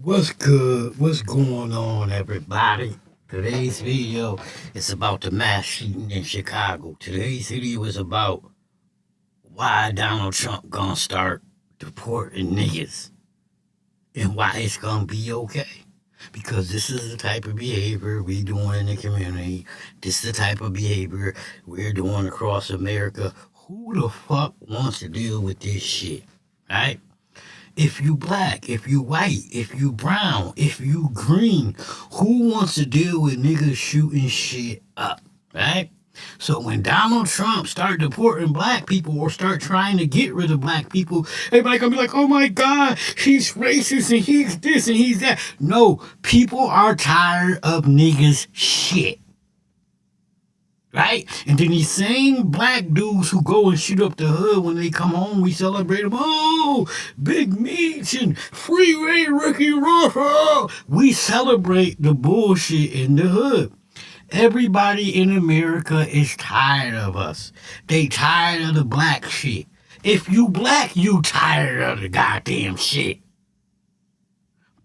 What's good? What's going on, everybody? Today's video is about the mass shooting in Chicago. Today's video is about why Donald Trump gonna start deporting niggas and why it's gonna be okay. Because this is the type of behavior we doing in the community. This is the type of behavior we're doing across America. Who the fuck wants to deal with this shit, right? If you black, if you white, if you brown, if you green, who wants to deal with niggas shooting shit up, right? So when Donald Trump start deporting black people or start trying to get rid of black people, everybody gonna be like, oh my God, he's racist and he's this and he's that. No, people are tired of niggas shit. Right? And then these same black dudes who go and shoot up the hood, when they come home, we celebrate them. Oh, big meats and free Ray Ricky Ross. We celebrate the bullshit in the hood. Everybody in America is tired of us. They tired of the black shit. If you black, you tired of the goddamn shit.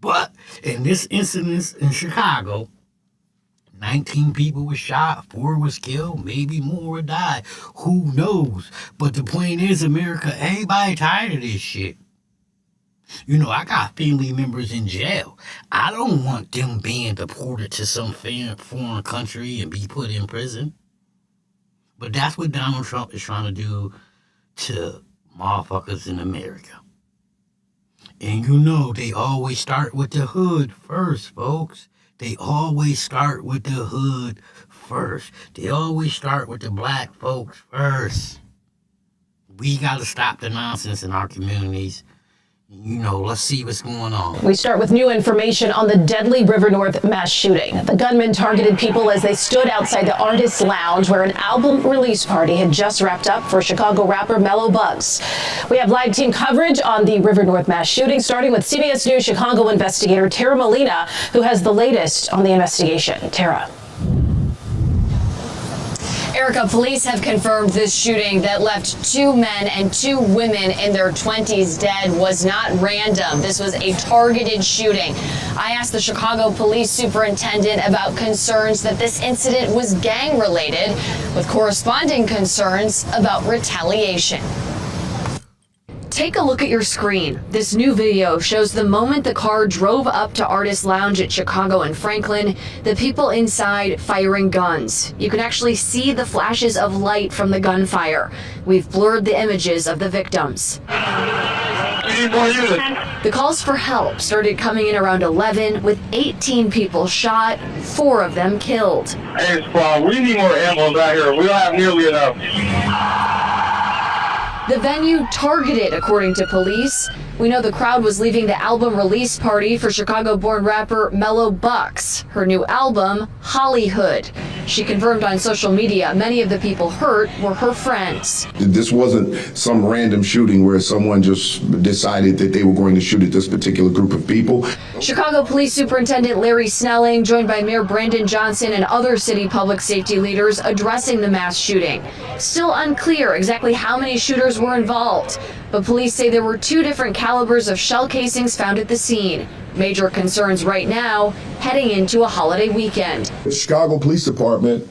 But in this incident in Chicago, 19 people were shot, 4 was killed, maybe more died. Who knows? But the point is, America, everybody tired of this shit. You know, I got family members in jail. I don't want them being deported to some foreign country and be put in prison. But that's what Donald Trump is trying to do to motherfuckers in America. And you know, they always start with the hood first, folks. They always start with the hood first. They always start with the black folks first. We got to stop the nonsense in our communities. You know, let's see what's going on. We start with new information on the deadly River North mass shooting. The gunman targeted people as they stood outside the Artist Lounge, where an album release party had just wrapped up for Chicago rapper Mellow Bugs. We have live team coverage on the River North mass shooting, starting with CBS News Chicago investigator Tara Molina, who has the latest on the investigation. Tara. Erica, police have confirmed this shooting that left 2 men and 2 women in their 20s dead was not random. This was a targeted shooting. I asked the Chicago police superintendent about concerns that this incident was gang-related, with corresponding concerns about retaliation. Take a look at your screen. This new video shows the moment the car drove up to Artist Lounge at Chicago and Franklin, the people inside firing guns. You can actually see the flashes of light from the gunfire. We've blurred the images of the victims. The calls for help started coming in around 11, with 18 people shot, 4 of them killed. Hey, Squad, we need more ambulance out here. We don't have nearly enough. The venue targeted, according to police. We know the crowd was leaving the album release party for Chicago-born rapper Mellow Bugs, her new album, Hollyhood. She confirmed on social media many of the people hurt were her friends. This wasn't some random shooting where someone just decided that they were going to shoot at this particular group of people. Chicago Police Superintendent Larry Snelling, joined by Mayor Brandon Johnson and other city public safety leaders addressing the mass shooting. Still unclear exactly how many shooters were involved, but police say there were 2 different calibers of shell casings found at the scene. Major concerns right now, heading into a holiday weekend. The Chicago Police Department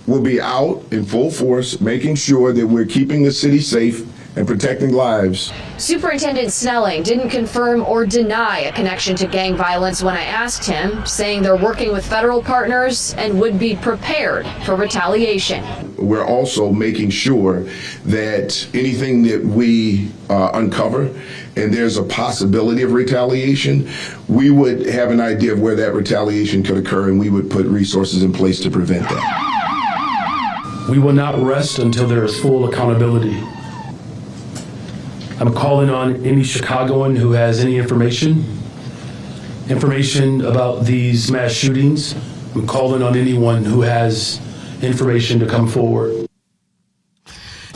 will be out in full force, making sure that we're keeping the city safe and protecting lives. Superintendent Snelling didn't confirm or deny a connection to gang violence when I asked him, saying they're working with federal partners and would be prepared for retaliation. We're also making sure that anything that we uncover and there's a possibility of retaliation, we would have an idea of where that retaliation could occur, and we would put resources in place to prevent that. We will not rest until there is full accountability. I'm calling on any Chicagoan who has any information about these mass shootings. I'm calling on anyone who has information to come forward.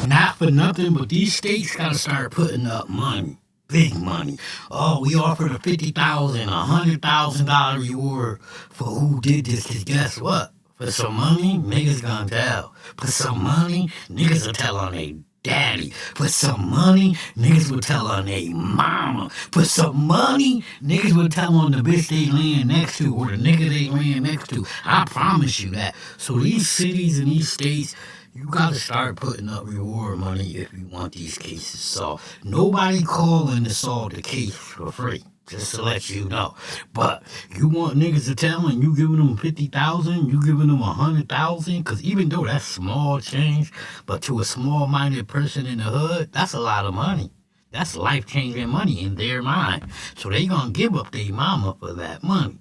Not for nothing, but these states gotta start putting up money. Big money. Oh, we offered a $50,000, $100,000 reward for who did this. Cause guess what? For some money, niggas gonna tell. For some money, niggas will tell on they daddy. For some money, niggas would tell on their mama. For some money, niggas would tell on the bitch they laying next to or the nigga they laying next to. I promise you that. So these cities and these states, you gotta start putting up reward money if you want these cases solved. Nobody calling to solve the case for free. Just to let you know. But you want niggas to tell and you giving them 50,000, you giving them 100,000, because even though that's small change, but to a small-minded person in the hood, that's a lot of money. That's life-changing money in their mind. So they gonna give up their mama for that money.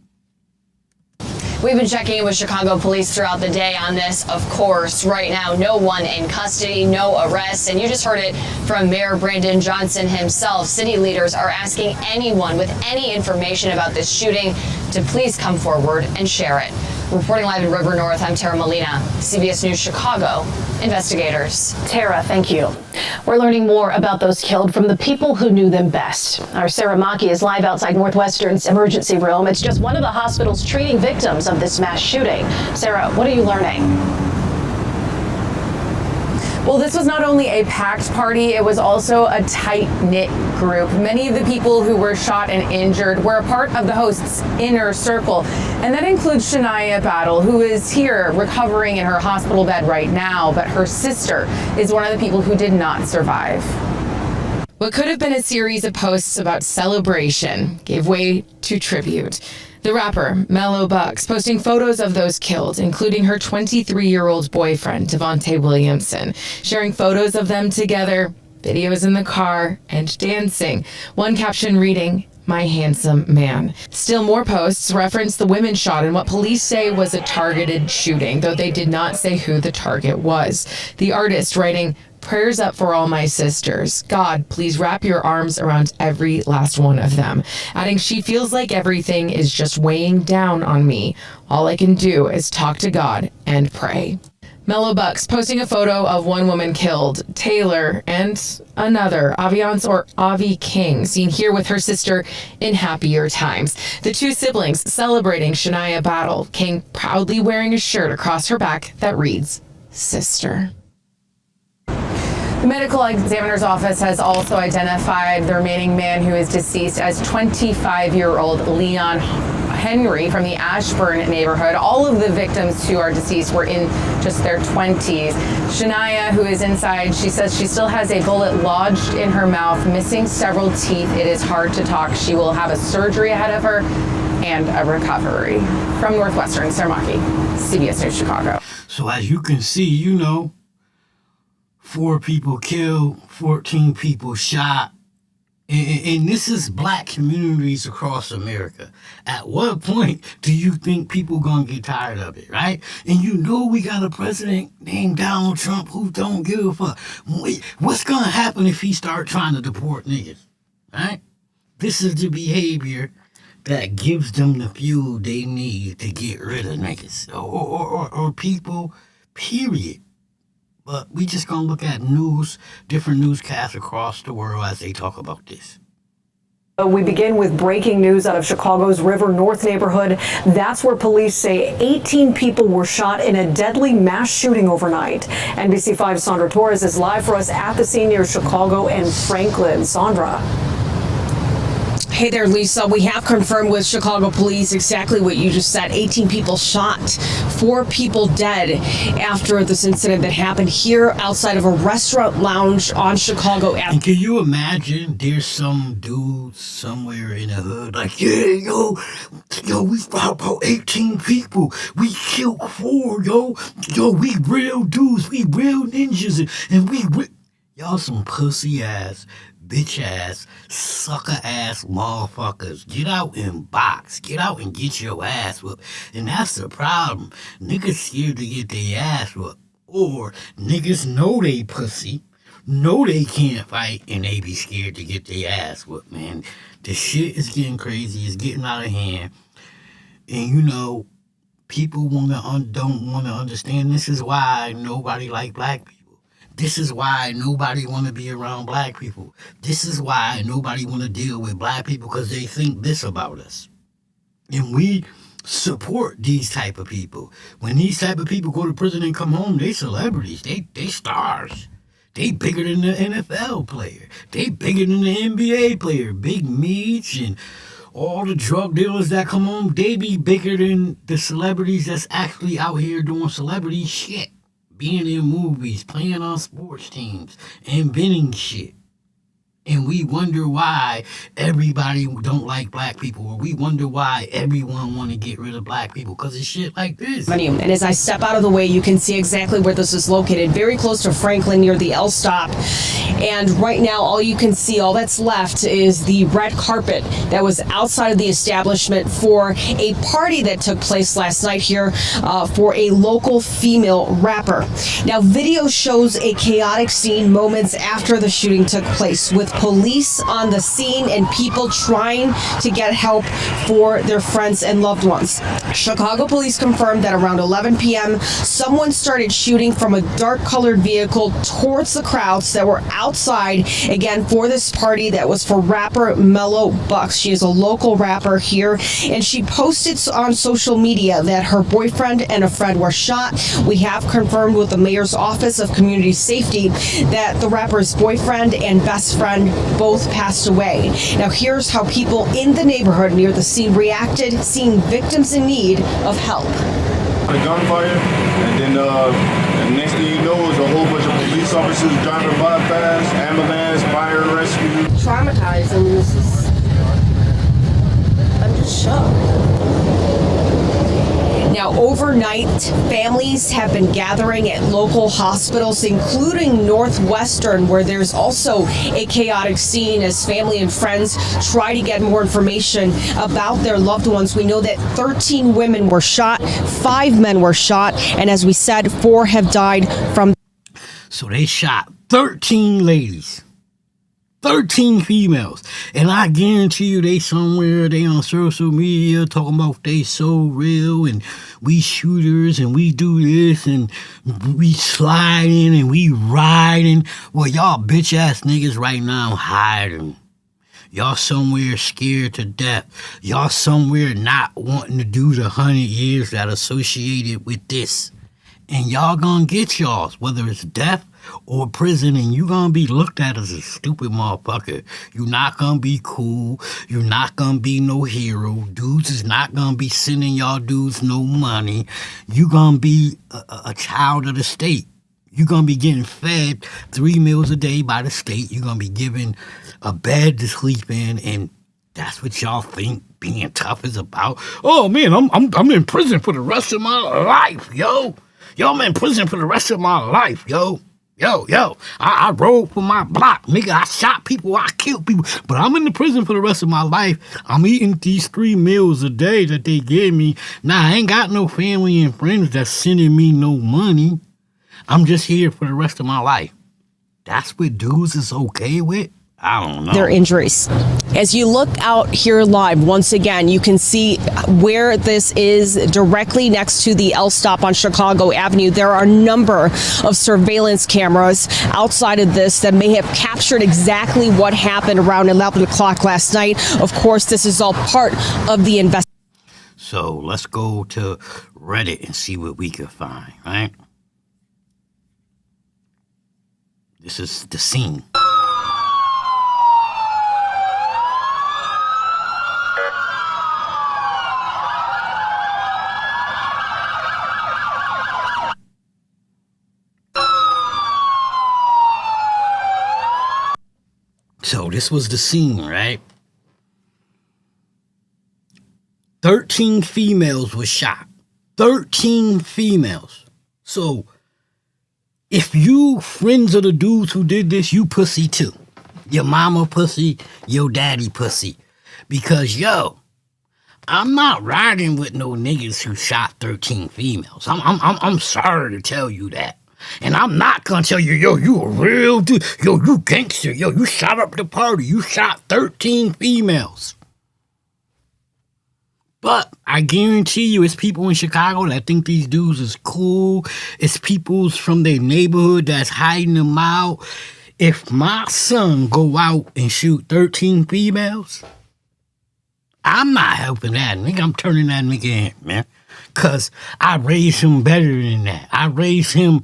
We've been checking in with Chicago police throughout the day on this, of course. Right now, no one in custody, no arrests. And you just heard it from Mayor Brandon Johnson himself. City leaders are asking anyone with any information about this shooting to please come forward and share it. Reporting live in River North, I'm Tara Molina, CBS News Chicago Investigators. Tara, thank you. We're learning more about those killed from the people who knew them best. Our Sarah Maki is live outside Northwestern's emergency room. It's just one of the hospitals treating victims of this mass shooting. Sarah, what are you learning? Well, this was not only a packed party, it was also a tight-knit group. Many of the people who were shot and injured were a part of the host's inner circle. And that includes Shania Battle, who is here recovering in her hospital bed right now. But her sister is one of the people who did not survive. What could have been a series of posts about celebration gave way to tribute. The rapper, Mellow Bucks, posting photos of those killed, including her 23-year-old boyfriend, Devontae Williamson, sharing photos of them together, videos in the car, and dancing. One caption reading, "My handsome man." Still more posts reference the women shot in what police say was a targeted shooting, though they did not say who the target was. The artist writing, "Prayers up for all my sisters. God, please wrap your arms around every last one of them." Adding, "She feels like everything is just weighing down on me. All I can do is talk to God and pray." Mellow Bucks posting a photo of one woman killed, Taylor, and another, Aviance or Avi King, seen here with her sister in happier times. The two siblings celebrating Shania Battle, King proudly wearing a shirt across her back that reads, "Sister." The medical examiner's office has also identified the remaining man who is deceased as 25-year-old Leon Henry from the Ashburn neighborhood. All of the victims who are deceased were in just their 20s. Shania, who is inside, she says she still has a bullet lodged in her mouth, missing several teeth. It is hard to talk. She will have a surgery ahead of her and a recovery. From Northwestern, Sarah Maki, CBS News Chicago. So as you can see, 4 people killed, 14 people shot. And this is black communities across America. At what point do you think people gonna get tired of it, right? And we got a president named Donald Trump who don't give a fuck. What's gonna happen if he start trying to deport niggas, right? This is the behavior that gives them the fuel they need to get rid of niggas or people, period. But we just gonna look at different newscasts across the world as they talk about this. We begin with breaking news out of Chicago's River North neighborhood. That's where police say 18 people were shot in a deadly mass shooting overnight. NBC5's Sandra Torres is live for us at the scene near Chicago and Franklin. Sandra. Hey there, Lisa. We have confirmed with Chicago police exactly what you just said. 18 people shot, 4 people dead after this incident that happened here outside of a restaurant lounge on Chicago Avenue. And can you imagine there's some dude somewhere in the hood like, yeah, we fought about 18 people. We killed 4, we real dudes. We real ninjas. And y'all some pussy ass, bitch ass, sucker ass motherfuckers. Get out and box. Get out and get your ass whooped. And that's the problem. Niggas scared to get their ass whooped. Or niggas know they pussy, know they can't fight, and they be scared to get their ass whooped, man. The shit is getting crazy. It's getting out of hand. And people don't want to understand. This is why nobody like black people. This is why nobody want to be around black people. This is why nobody want to deal with black people, because they think this about us. And we support these type of people. When these type of people go to prison and come home, they celebrities. They stars. They bigger than the NFL player. They bigger than the NBA player. Big Meech and all the drug dealers that come on, they be bigger than the celebrities that's actually out here doing celebrity shit. Being in movies, playing on sports teams, inventing shit. And we wonder why everybody don't like black people, or we wonder why everyone want to get rid of black people, because of shit like this. And as I step out of the way, you can see exactly where this is located, very close to Franklin near the L stop. And right now, all you can see, all that's left is the red carpet that was outside of the establishment for a party that took place last night here for a local female rapper. Now, video shows a chaotic scene moments after the shooting took place, with police on the scene and people trying to get help for their friends and loved ones. Chicago police confirmed that around 11 p.m., someone started shooting from a dark-colored vehicle towards the crowds that were outside, again, for this party that was for rapper Mellow Bucks. She is a local rapper here, and she posted on social media that her boyfriend and a friend were shot. We have confirmed with the mayor's office of community safety that the rapper's boyfriend and best friend both passed away. Now here's how people in the neighborhood near the scene reacted, seeing victims in need of help. A gunfire, and then the next thing you know is a whole bunch of police officers driving by fast, ambulance, fire rescue. Traumatized, and I'm just shocked. Now, overnight, families have been gathering at local hospitals, including Northwestern, where there's also a chaotic scene as family and friends try to get more information about their loved ones. We know that 13 women were shot, 5 men were shot, and as we said, 4 have died from. So they shot 13 ladies. 13 females. And I guarantee you they somewhere, they on social media talking about they so real and we shooters and we do this and we sliding and we riding. Well, y'all bitch ass niggas right now hiding. Y'all somewhere scared to death. Y'all somewhere not wanting to do the 100 years that associated with this. And y'all gonna get y'alls, whether it's death or prison, and you gonna be looked at as a stupid motherfucker. You're not gonna be cool. You're not gonna be no hero. Dudes is not gonna be sending y'all dudes no money. You gonna be a child of the state. You're gonna be getting fed 3 meals a day by the state. You're gonna be given a bed to sleep in, and that's what y'all think being tough is about. Oh man, I'm in prison for the rest of my life, yo. Yo, I'm in prison for the rest of my life, yo. I rode for my block, nigga. I shot people, I killed people, but I'm in the prison for the rest of my life. I'm eating these 3 meals a day that they give me. Now, I ain't got no family and friends that's sending me no money. I'm just here for the rest of my life. That's what dudes is okay with? I don't know. Their injuries. As you look out here live, once again, you can see where this is directly next to the L stop on Chicago Avenue. There are a number of surveillance cameras outside of this that may have captured exactly what happened around 11 o'clock last night. Of course, this is all part of the investigation. So let's go to Reddit and see what we can find, right? This is the scene. So this was the scene, right? 13 females were shot. 13 females. So if you friends of the dudes who did this, you pussy too. Your mama pussy, your daddy pussy. Because, yo, I'm not riding with no niggas who shot 13 females. I'm sorry to tell you that. And I'm not gonna tell you, yo, you a real dude. Yo, you gangster. Yo, you shot up the party. You shot 13 females. But I guarantee you it's people in Chicago that think these dudes is cool. It's peoples from their neighborhood that's hiding them out. If my son go out and shoot 13 females, I'm not helping that nigga. I'm turning that nigga in, man. Because I raised him better than that. I raised him,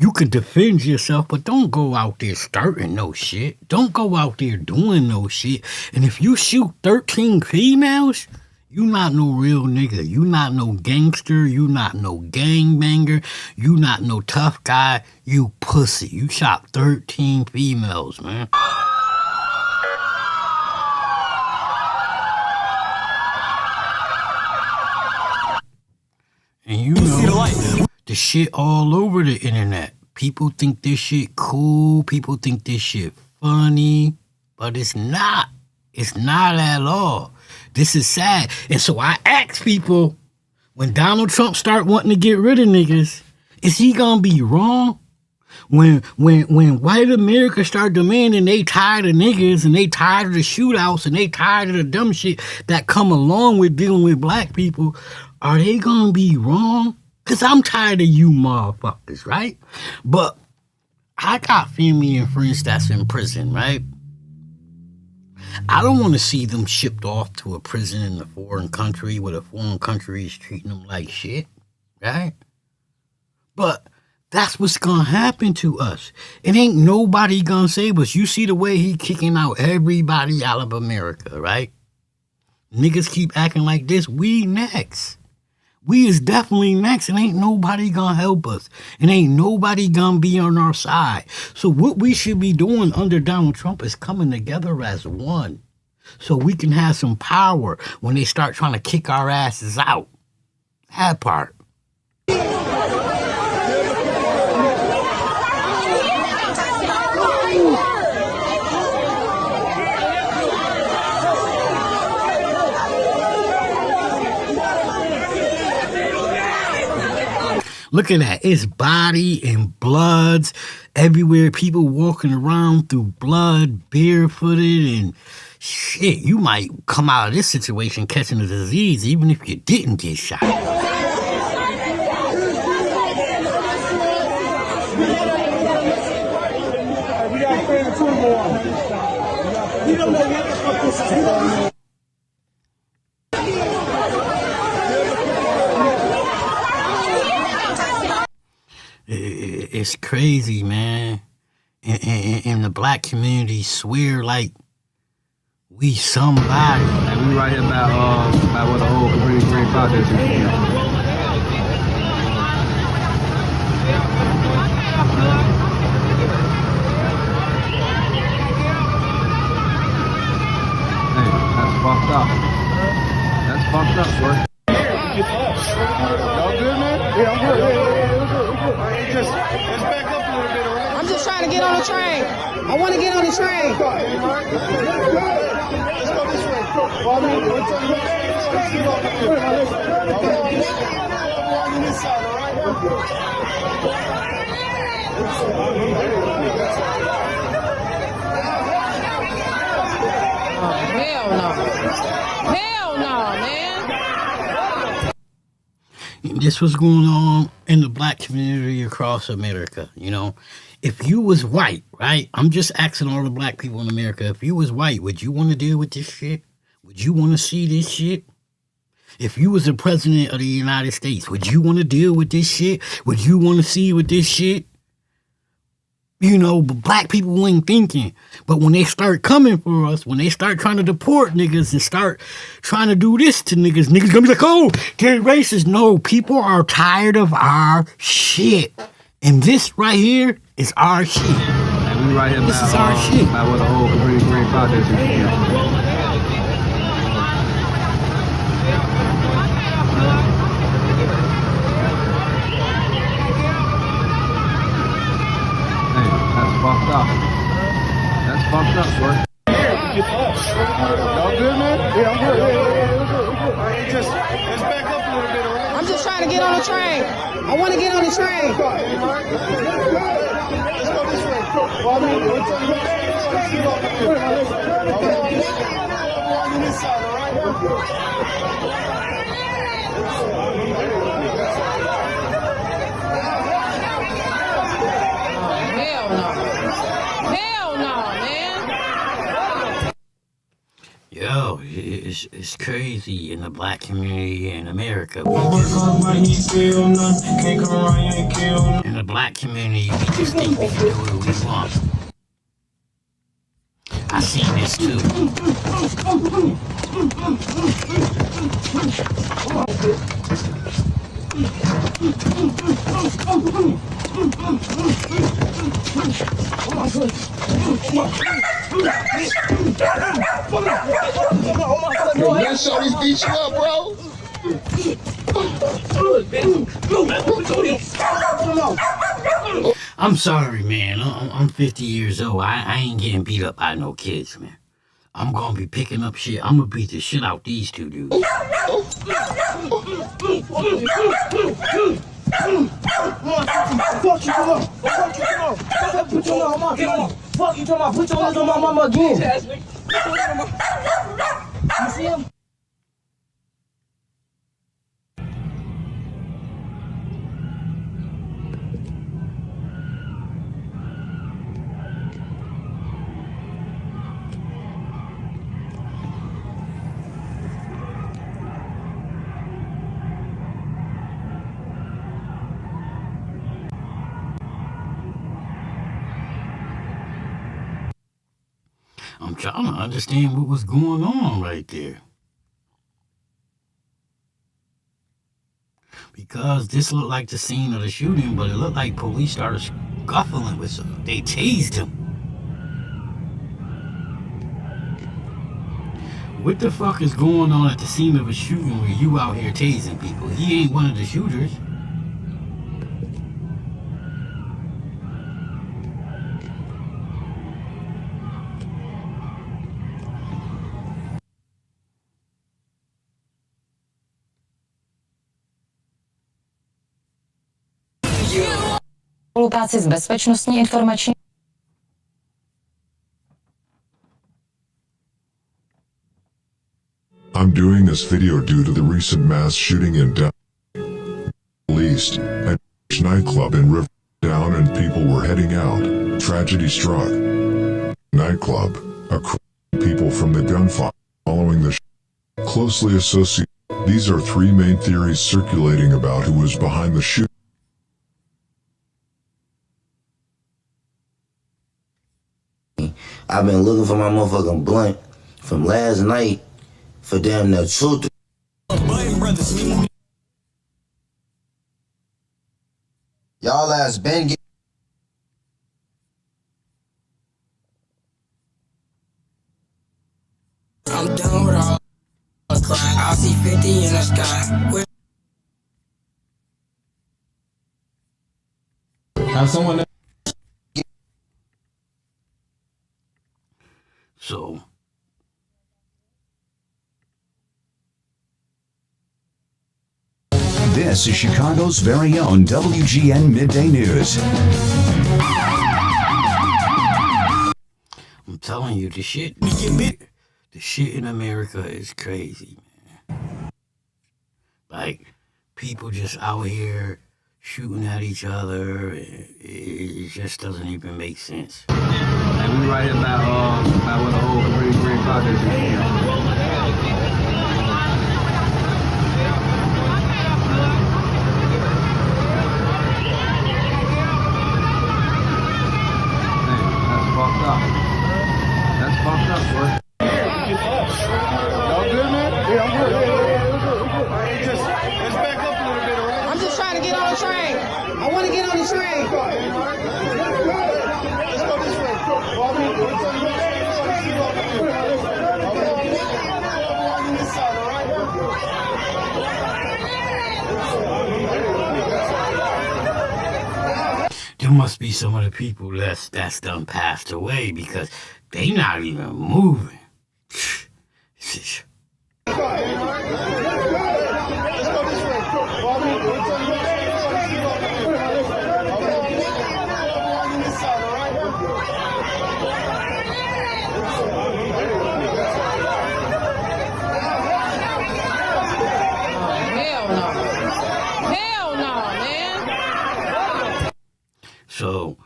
You can defend yourself, but don't go out there starting no shit. Don't go out there doing no shit. And if you shoot 13 females, you not no real nigga. You not no gangster. You not no gangbanger. You not no tough guy. You pussy. You shot 13 females, man. And you know, the shit all over the internet. People think this shit cool. People think this shit funny. But it's not. It's not at all. This is sad. And so I ask people, when Donald Trump start wanting to get rid of niggas, is he gonna be wrong? When white America start demanding they tired of niggas and they tired of the shootouts and they tired of the dumb shit that come along with dealing with black people, are they gonna be wrong? Because I'm tired of you motherfuckers, right? But I got family and friends that's in prison, right? I don't want to see them shipped off to a prison in a foreign country where the foreign country is treating them like shit, right? But that's what's going to happen to us. It ain't nobody going to save us. You see the way he kicking out everybody out of America, right? Niggas keep acting like this. We next. We is definitely next, and ain't nobody gonna help us. And ain't nobody gonna be on our side. So what we should be doing under Donald Trump is coming together as one. So we can have some power when they start trying to kick our asses out. That part. Look at that. It's body and bloods everywhere. People walking around through blood, barefooted, and shit. You might come out of this situation catching a disease even if you didn't get shot. It's crazy, man. And the black community swear like we somebody. And we right here about what the whole community great project is. Hey, that's fucked up. That's fucked up, bro. Y'all good, man? Yeah, I'm good. Just back up a little bit, all right? I'm just trying to get on the train. I want to get on the train. Let's go this way. Follow me. Let's get off of here. On this side, all right? Oh, hell no. Hell no, man. This was going on in the black community across America, you know. If you was white, right? I'm just asking all the black people in America, if you was white, would you want to deal with this shit? Would you want to see this shit? If you was the president of the United States, would you want to deal with this shit? Would you want to see with this shit? You know, but black people ain't thinking. But when they start coming for us, when they start trying to deport niggas and start trying to do this to niggas, niggas gonna be like, oh, they're racist. No, people are tired of our shit. And this right here is our shit. And we right here this is our shit. About what the whole community great project is. Fucked up. That's fucked up, bro. Y'all good, man? Yeah, I'm good. Just back up a little bit, all right? I'm just trying to get on the train. I want to get on the train. Let's go this way. Follow me. Let's get off of here. On this side, all right? Hell no. Hell no, man. Yo, is crazy in the black community in America. In the black community, we just think we can do what we want. I seen this too. That shorty's beat you up, bro. I'm sorry, man. I'm 50 years old. I ain't getting beat up by no kids, man. I'm gonna be picking up shit. I'm gonna beat the shit out these two dudes. I'm trying to understand what was going on right there. Because this looked like the scene of the shooting, but it looked like police started scuffling with him. They tased him. What the fuck is going on at the scene of a shooting where you out here tasing people? He ain't one of the shooters. Spolupráci s Bezpečnostní informační. I'm doing this video due to the recent mass shooting in Dallas, East, at a nightclub in River Down, and people were heading out. Tragedy struck. Nightclub, a crowd of people from the gunfire following the closely associated. These are three main theories circulating about who was behind the shooting. I've been looking for my motherfucking blunt from last night for damn near 2. Y'all ass been getting. I'm done with all the crying. I see 50 in the sky. Have someone. So, this is Chicago's very own WGN Midday News. I'm telling you, the shit in America is crazy, man. Like, people just out here shooting at each other. It just doesn't even make sense. And we right here about where the whole Green Project is. That's fucked up, boy. Y'all good, man? Yeah, I'm good. Let's back up a little bit, all right? I'm just trying to get on the train. I want to get on the train. Let's go this way. There must be some of the people that's done passed away because they not even moving. So,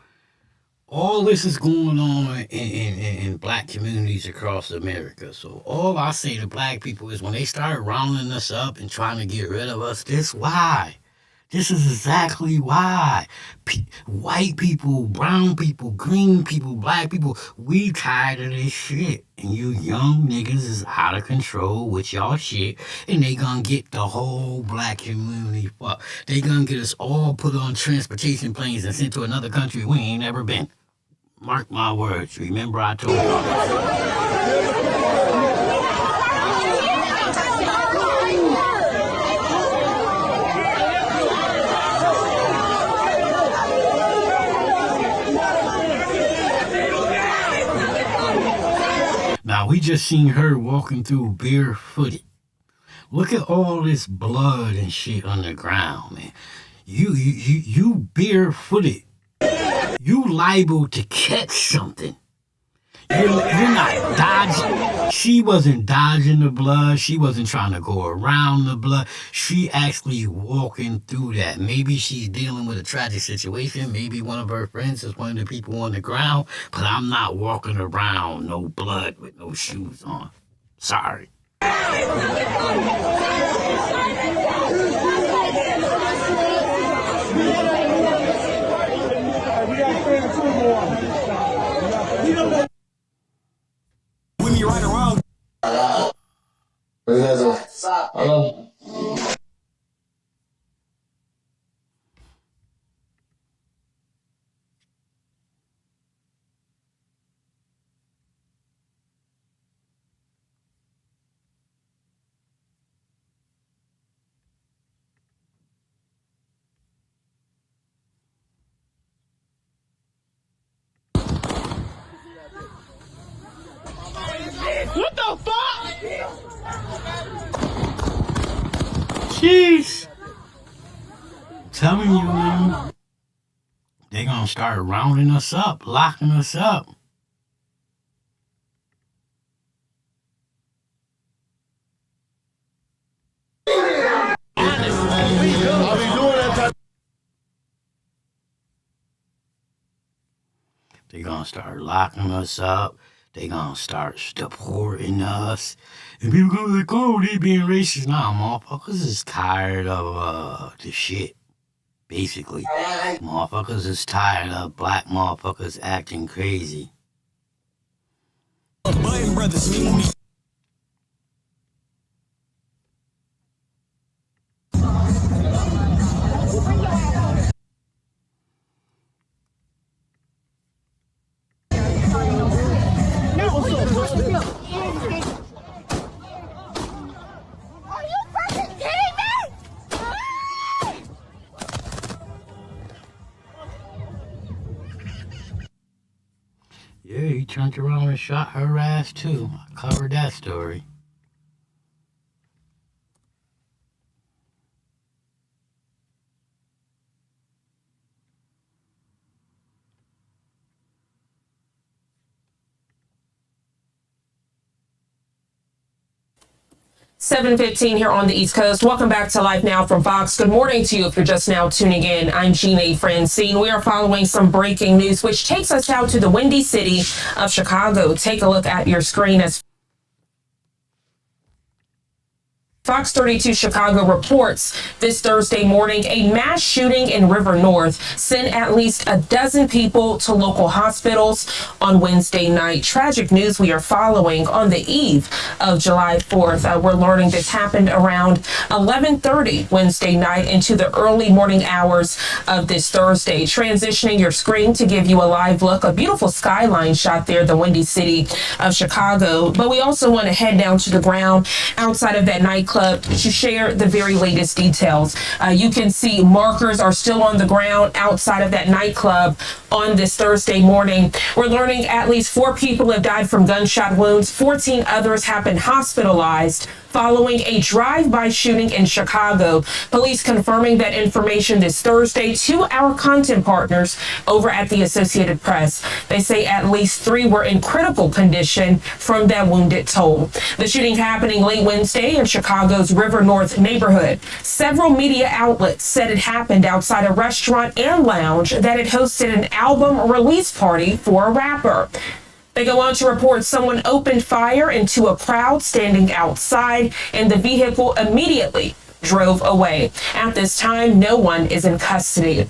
all this this is going on in black communities across America. So all I say to black people is when they start rounding us up and trying to get rid of us, this why. This is exactly why. White people, brown people, green people, black people, we tired of this shit. And you young niggas is out of control with y'all shit. And they gonna get the whole black community fucked. They gonna get us all put on transportation planes and sent to another country we ain't never been. Mark my words. Remember I told y'all. Now, we just seen her walking through barefooted. Look at all this blood and shit on the ground, man. You barefooted. You liable to catch something. You're not dodging. She wasn't dodging the blood. She wasn't trying to go around the blood. She actually walking through that. Maybe she's dealing with a tragic situation. Maybe one of her friends is one of the people on the ground. But I'm not walking around no blood with no shoes on. Sorry. What the fuck? Jeez. Telling you, man. They gonna start rounding us up, locking us up. They gonna start locking us up. They gonna start deporting us. And people gonna be like, oh, they being racist. Nah, motherfuckers is tired of the shit. Basically. Motherfuckers is tired of black motherfuckers acting crazy. Yeah, he turned around and shot her ass too. I covered that story. (7:15) here on the East Coast. Welcome back to Live Now from Fox. Good morning to you if you're just now tuning in. I'm Gina Francine. We are following some breaking news, which takes us out to the windy city of Chicago. Take a look at your screen as Fox 32 Chicago reports this Thursday morning a mass shooting in River North sent at least a dozen people to local hospitals on Wednesday night. Tragic news we are following on the eve of July 4th. We're learning this happened around 11:30 Wednesday night into the early morning hours of this Thursday. Transitioning your screen to give you a live look, a beautiful skyline shot there, the windy city of Chicago. But we also want to head down to the ground outside of that nightclub to share the very latest details. You can see markers are still on the ground outside of that nightclub on this Thursday morning. We're learning at least 4 people have died from gunshot wounds. 14 others have been hospitalized following a drive-by shooting in Chicago. Police confirming that information this Thursday to our content partners over at the Associated Press. They say at least 3 were in critical condition from that wounded toll. The shooting happening late Wednesday in Chicago Chicago's River North neighborhood. Several media outlets said it happened outside a restaurant and lounge that had hosted an album release party for a rapper. They go on to report someone opened fire into a crowd standing outside, and the vehicle immediately drove away. At this time, no one is in custody.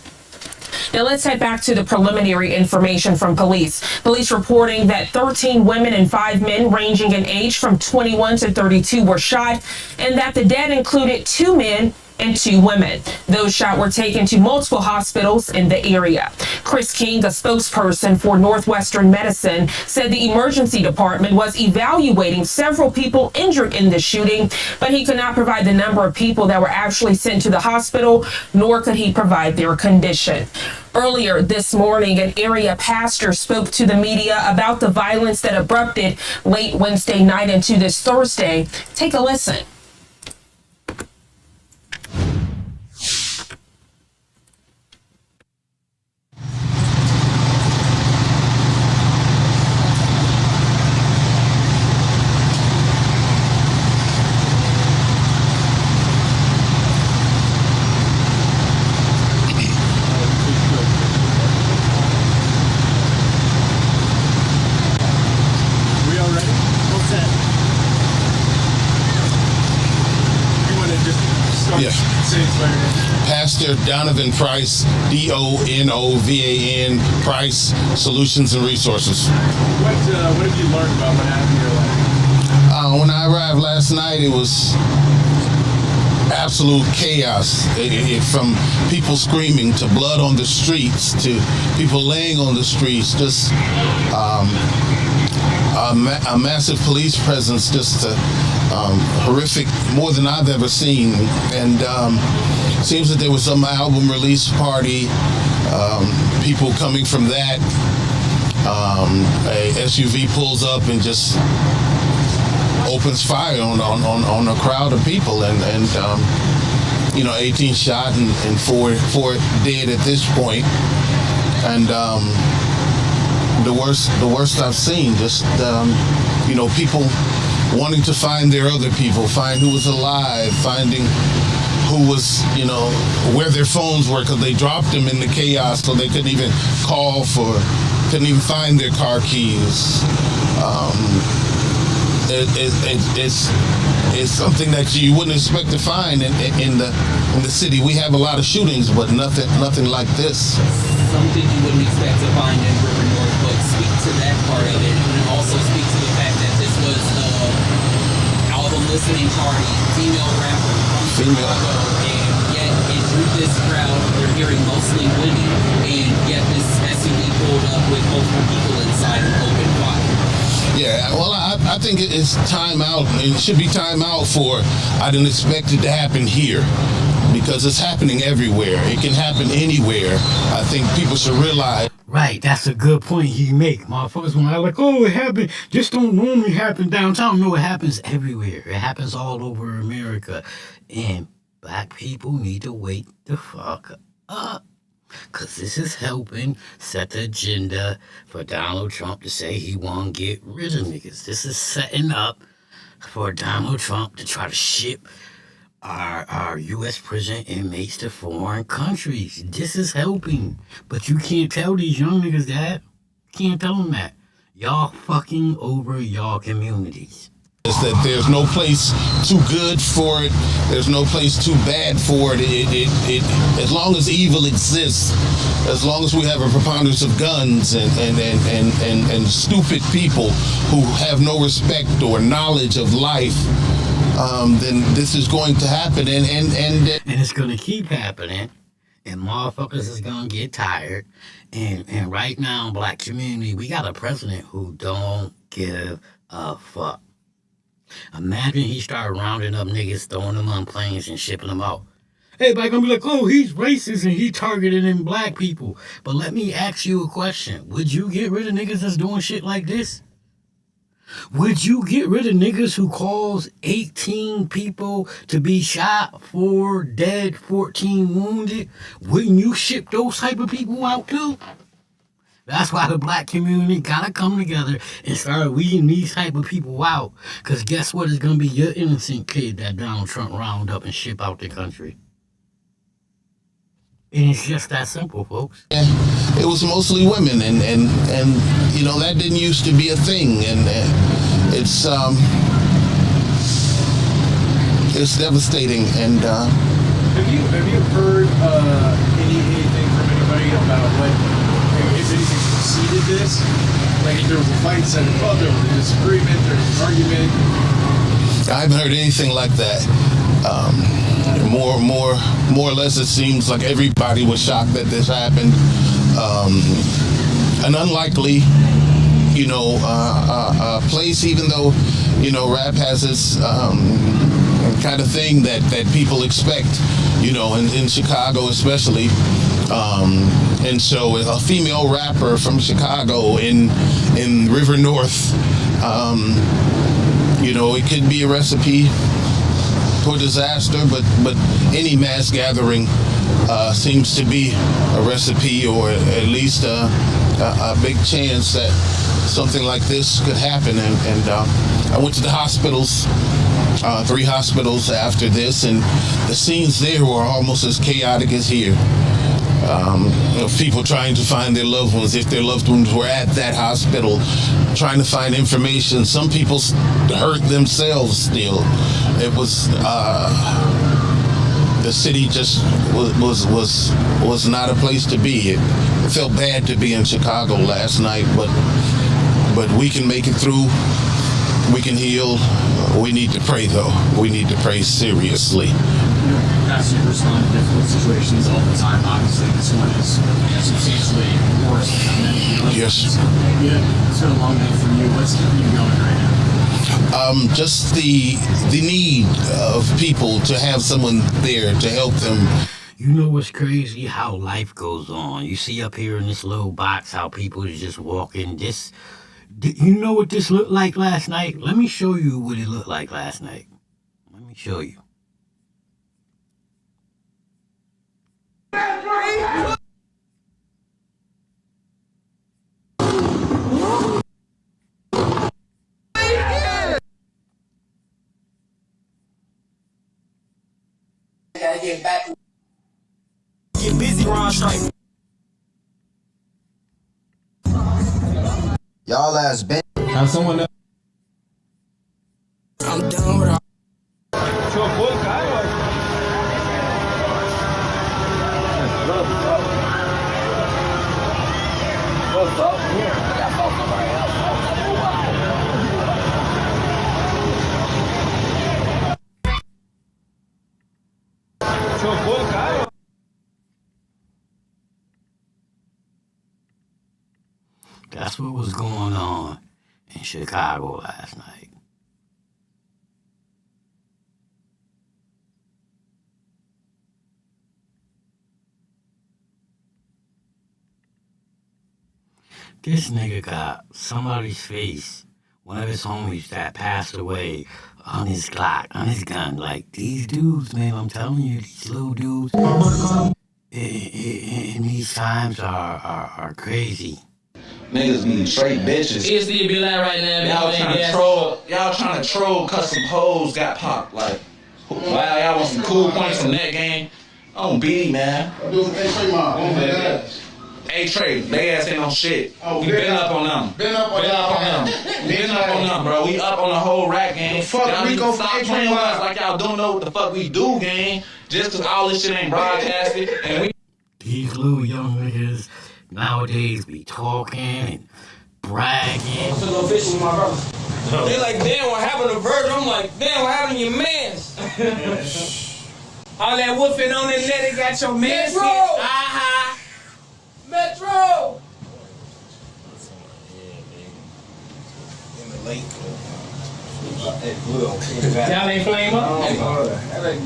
Now let's head back to the preliminary information from police. Police reporting that 13 women and 5 men ranging in age from 21 to 32 were shot, and that the dead included 2 men and 2 women. Those shot were taken to multiple hospitals in the area. Chris King, a spokesperson for Northwestern Medicine, said the emergency department was evaluating several people injured in the shooting, but he could not provide the number of people that were actually sent to the hospital, nor could he provide their condition. Earlier this morning, an area pastor spoke to the media about the violence that erupted late Wednesday night into this Thursday. Take a listen. Pastor Donovan Price, Donovan Price, Solutions and Resources. What have you learned about what happened here last night? When I arrived last night, it was absolute chaos. From people screaming to blood on the streets to people laying on the streets, just a massive police presence, just horrific, more than I've ever seen. And seems that there was some album release party, people coming from that. A SUV pulls up and just opens fire on a crowd of people, and 18 shot and four dead at this point. And the worst I've seen, just people wanting to find their other people, find who was alive, finding who was, where their phones were, because they dropped them in the chaos, so they couldn't even couldn't even find their car keys. It's something that you wouldn't expect to find in the city. We have a lot of shootings, but nothing like this. Something you wouldn't expect to find in River North, but speak to that part of it, and also speak to the fact that this was album listening party, female rapper from Chicago, and yet it drew this crowd. We're hearing mostly women, and yet this SUV pulled up with multiple people inside and opened fire. Yeah, well, I think it's time out. It should be time out for, I didn't expect it to happen here, because it's happening everywhere. It can happen anywhere. I think people should realize. Right, that's a good point you make. Motherfuckers, when I like, it happened, just don't normally happen downtown. No, it happens everywhere. It happens all over America. And black people need to wake the fuck up. Because this is helping set the agenda for Donald Trump to say he won't get rid of niggas. This is setting up for Donald Trump to try to ship our U.S. prison inmates to foreign countries. This is helping. But you can't tell these young niggas that. You can't tell them that. Y'all fucking over y'all communities. Is that there's no place too good for it. There's no place too bad for it. As long as evil exists, as long as we have a preponderance of guns and stupid people who have no respect or knowledge of life, then this is going to happen, and it's going to keep happening, and motherfuckers is going to get tired. And right now, black community, we got a president who don't give a fuck. Imagine he started rounding up niggas, throwing them on planes and shipping them out. Everybody gonna be like, he's racist and he targeting black people. But let me ask you a question. Would you get rid of niggas that's doing shit like this? Would you get rid of niggas who cause 18 people to be shot, 4 dead, 14 wounded? Wouldn't you ship those type of people out too? That's why the black community gotta come together and start weeding these type of people out. Because guess what? It's gonna be your innocent kid that Donald Trump round up and ship out the country. And it's just that simple, folks. It was mostly women, and you know, that didn't used to be a thing, and it's devastating. And have you heard anything from anybody about what, if anything preceded this? Like if there was a fight set up, there was a disagreement, there was an argument. I haven't heard anything like that. More or less, it seems like everybody was shocked that this happened. An unlikely, you know, place, even though, you know, rap has this kind of thing that people expect, you know, in Chicago especially. And so a female rapper from Chicago in River North, you know, it could be a recipe for disaster, but any mass gathering seems to be a recipe, or at least a big chance that something like this could happen. And I went to the hospitals, 3 hospitals after this, and the scenes there were almost as chaotic as here. Of people trying to find their loved ones, if their loved ones were at that hospital, trying to find information. Some people hurt themselves still. It was the city just was not a place to be. It felt bad to be in Chicago last night, but we can make it through. We can heal. We need to pray, though. We need to pray seriously. Pastor, you respond to difficult situations all the time. Obviously, this one is substantially worse than many others. Yes. It's been a long day for you. What's keeping you going right now? Just the need of people to have someone there to help them. You know what's crazy? How life goes on. You see up here in this little box how people is just walking. You know what this looked like last night? Let me show you what it looked like last night. Let me show you. Gotta get back. Get busy, Ron Stripe. Y'all ass been. Have someone else. I'm done with all. What's up? Here. I got somebody else. That's what was going on in Chicago last night. This nigga got somebody's face, one of his homies that passed away, on his Glock, on his gun. Like, these dudes, man, I'm telling you, these little dudes in these times are crazy. Niggas be straight bitches. It's the be like right now. Y'all trying to troll cause some hoes got popped. Like, wow, y'all want some cool points from that game? On BD, man. Hey Trey, they ass ain't on shit. We been up on them. Been up on them, bro. We up on the whole rap game. Y'all need to stop playing with us like y'all don't know what the fuck we do, gang. Just cause all this shit ain't broadcasted and we. These little young niggas nowadays be talking and bragging. I'm finna go fishing with my brother. They like, damn, what happened to Virgil? I'm like, damn, what happened to your mans? All that woofing on the net, they got your mans. Metro! Aha! Metro! In the lake. Y'all ain't flame up?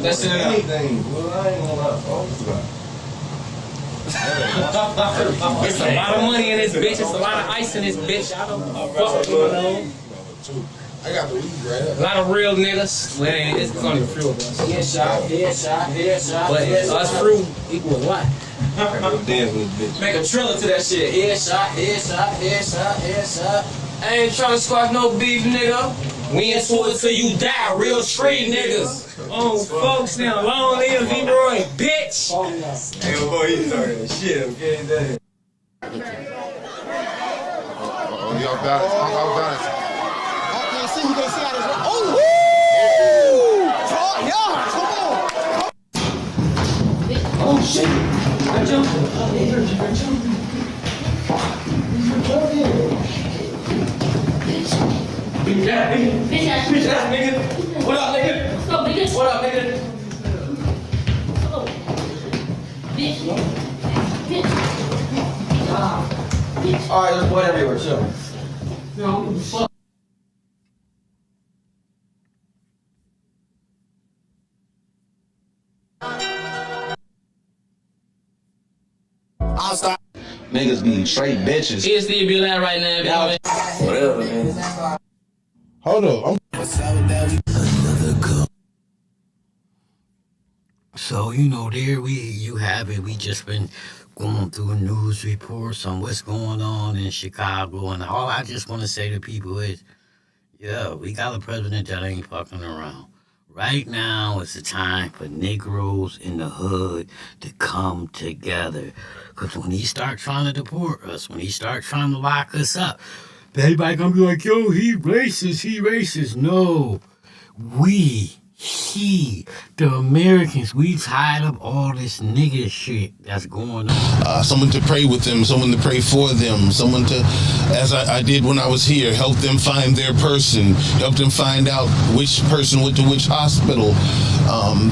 That's it. Anything. I ain't gonna lie. It's a lot of money in this bitch. It's a lot of ice in this bitch. I don't fuck with you, know. I got the weed right up. A lot of real niggas. Well, it's only a few of us. Headshot. But us few equal what? Make a trailer to that shit. Headshot. I ain't trying to squash no beef, nigga. We into it till you die. Real street niggas. Oh, folks now. Long live Leroy, bitch. Hey, boy, you talking that shit. I'm getting that. Y'all got it. Y'all got it. Okay, see, you can see how this works. Oh, woo! Yeah, come on. Oh, shit. I jumped. Bitch ass nigga. What up, nigga? What up, nigga? Alright, there's blood everywhere, chill. I'll stop. Niggas be straight bitches. He still be lying right now, Whatever, man. Hold on. So, there you have it. We just been going through news reports on what's going on in Chicago, and all I just want to say to people is, yeah, we got a president that ain't fucking around. Right now is the time for Negroes in the hood to come together. Because when he start trying to deport us, when he start trying to lock us up, everybody gonna be like, yo, he racist. No, the Americans, we tired of all this nigga shit that's going on. Someone to pray with them, someone to pray for them, someone to, as I did when I was here, help them find their person, help them find out which person went to which hospital.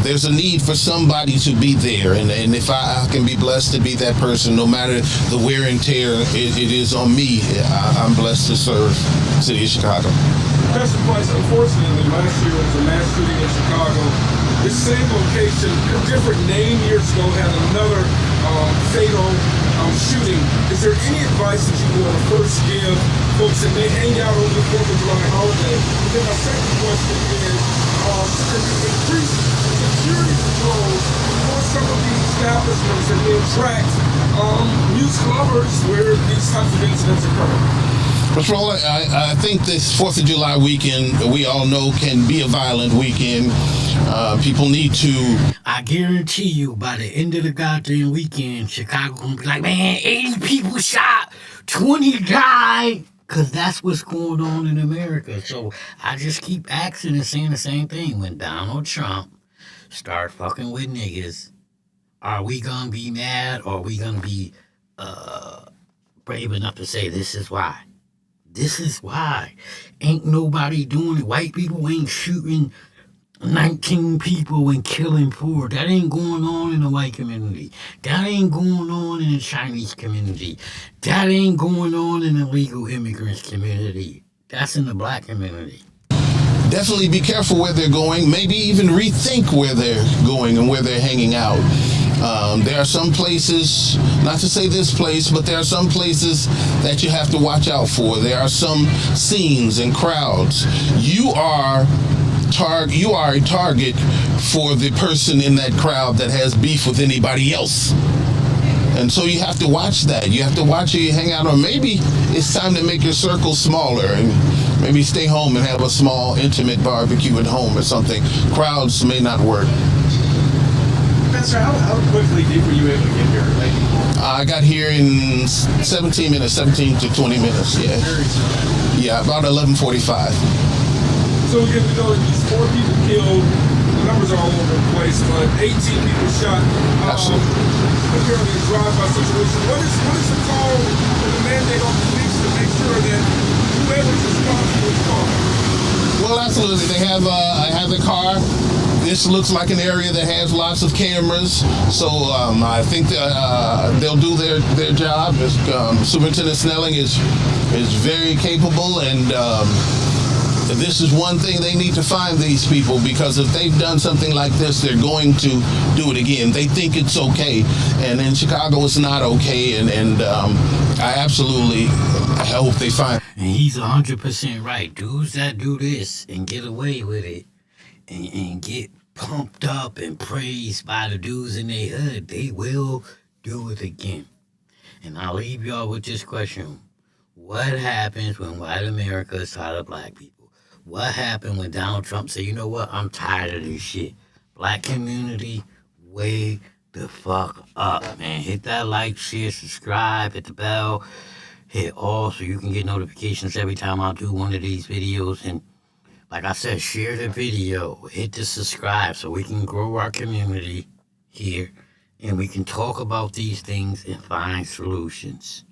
There's a need for somebody to be there, and if I can be blessed to be that person, no matter the wear and tear it is on me, I'm blessed to serve the city of Chicago. Pastor Price, unfortunately, last year was a mass shooting in Chicago. This same location, a different name years ago, had another fatal shooting. Is there any advice that you want to first give folks that may hang out over the 4th of July holiday? And then my second question is, can you increase security patrols for some of these establishments that may attract music lovers where these types of incidents occur? Patrol, I think this 4th of July weekend, we all know, can be a violent weekend. People need to... I guarantee you, by the end of the goddamn weekend, Chicago gonna be like, man, 80 people shot, 20 died. Because that's what's going on in America. So I just keep asking and saying the same thing. When Donald Trump start fucking with niggas, are we gonna be mad, or are we gonna be brave enough to say this is why? This is why. Ain't nobody doing it. White people ain't shooting 19 people and killing 4. That ain't going on in the white community. That ain't going on in the Chinese community. That ain't going on in the legal immigrants community. That's in the black community. Definitely be careful where they're going. Maybe even rethink where they're going and where they're hanging out. There are some places, not to say this place, but there are some places that you have to watch out for. There are some scenes and crowds. You are a target for the person in that crowd that has beef with anybody else. And so you have to watch that. You have to watch who you hang out, or maybe it's time to make your circle smaller and maybe stay home and have a small, intimate barbecue at home or something. Crowds may not work. Pastor, how quickly were you able to get here? I got here in 17 minutes, 17 to 20 minutes, yeah. Yeah, about 11:45. So again, we know that these 4 people killed, the numbers are all over the place, but 18 people shot. Apparently a drive-by situation. What is the call or the mandate on police to make sure that whoever's responsible is called? Well, absolutely. They have a car. This looks like an area that has lots of cameras, so I think they'll do their job. Superintendent Snelling is very capable, and this is one thing they need to find these people, because if they've done something like this, they're going to do it again. They think it's okay, and in Chicago it's not okay, and I absolutely hope they find. And he's 100% right. Dudes that do this and get away with it and get pumped up and praised by the dudes in their hood, they will do it again. And I'll leave y'all with this question. What happens when white America is tired of black people? What happened when Donald Trump said, you know what, I'm tired of this shit? Black community, wake the fuck up, man. Hit that like, share, subscribe, hit the bell, hit all so you can get notifications every time I do one of these videos. And like I said, share the video, hit the subscribe so we can grow our community here and we can talk about these things and find solutions.